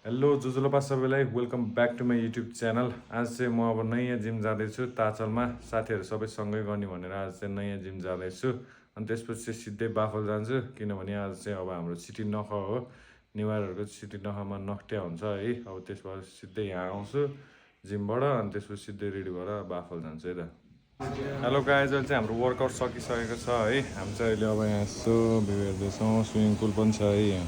Hello जुजुलोपा सबैलाई welcome back to my YouTube channel. आज चाहिँ म अब नयाँ जिम जाँदैछु ताचलमा, साथीहरू सबै सँगै गर्ने भनेर आज चाहिँ नयाँ जिम जाँदैछु। अनि त्यसपछि चाहिँ सिधै बाफल जान्छु, किनभने आज चाहिँ अब हाम्रो सिटी नख हो, नेवारहरूको सिटी नखमा नखट्या हुन्छ है। अब त्यसबाट सिधै यहाँ आउँछु जिमबाट, अनि त्यसपछि सिधै रेडी भएर बाफल जान्छु है त। हेलो गाइज, अहिले चाहिँ हाम्रो वर्कआउट सकिसकेको छ है। हामी चाहिँ अहिले अब यहाँ यसो भ्यू हेर्दैछौँ, स्विमिङ पुल पनि छ है यहाँ।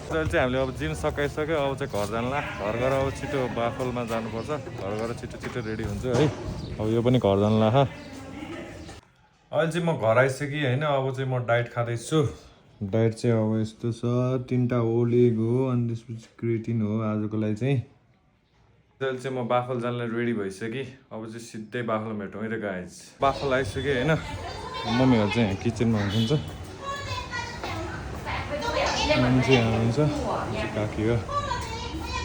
अहिले चाहिँ हामीले अब जिम सकाइसक्यो, अब चाहिँ घर जानला। घर गएर अब छिटो बाफलमा जानुपर्छ, घर गएर छिटो छिटो रेडी हुन्छु है। अब यो पनि घर जानला ह। अहिले चाहिँ म घर आइसकेँ होइन। अब चाहिँ म डाइट खाँदैछु। डाइट चाहिँ अब यस्तो छ, 3टा होल एग हो, अनि त्यसपछि क्रिएटिन हो आजको लागि चाहिँ। अहिले चाहिँ म बाफल जानलाई रेडी भइसकेँ। अब चाहिँ सिधै बाफल भेटौँ है त गाइज। बाफल आइसकेँ होइन। मम्मीहरू चाहिँ यहाँ किचनमा हुनुहुन्छ, मान्छे यहाँ हुनुहुन्छ, काकी हो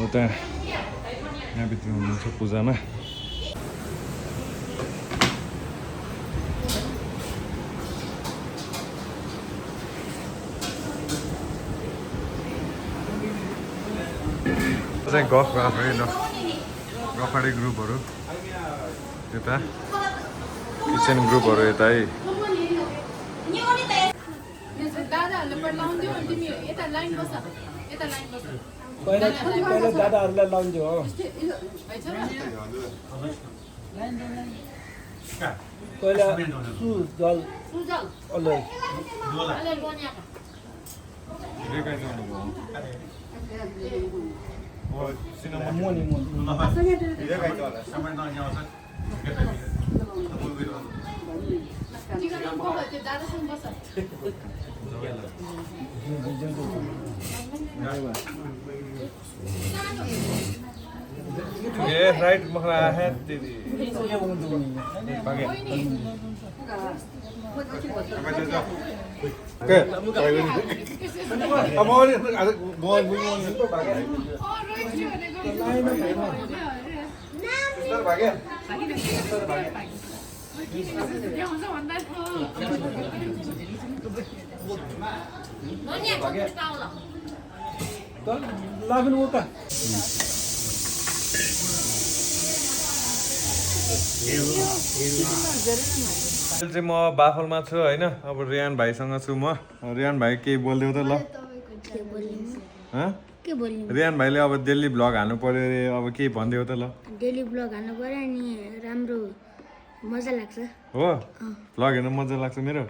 उता यहाँभित्र हुनुहुन्छ पूजामा। चाहिँ गफ गफाडी ग्रुपहरू यता, किचन ग्रुपहरू यता है। पहिला दादाहरूलाई लाउँथ्यो हो, पहिला सुजल अलग मोनी ये राइट मखला है दीदी लाभिन उता अहिले चाहिँ म बाफलमा छु होइन। अब रियान भाइसँग छु म। रियान भाइ केही बोलिदेऊ त ल। रियान भाइले अब डेली भ्लग हाल्नु पर्यो अरे, अब के भनिदेऊ त ल। डेली ब्लग हाल्नु पर्यो अनि राम्रो मजा लाग्छ हो, भ्लग हेर्नु मजा लाग्छ मेरो।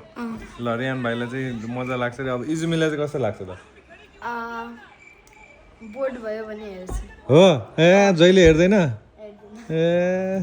ल रियान भाइलाई चाहिँ मजा लाग्छ अरे। अब इजुमीलाई चाहिँ कस्तो लाग्छ त? बोर्ड भयो भने हेर्छु। हो, ए जहिले हेर्दैन ए।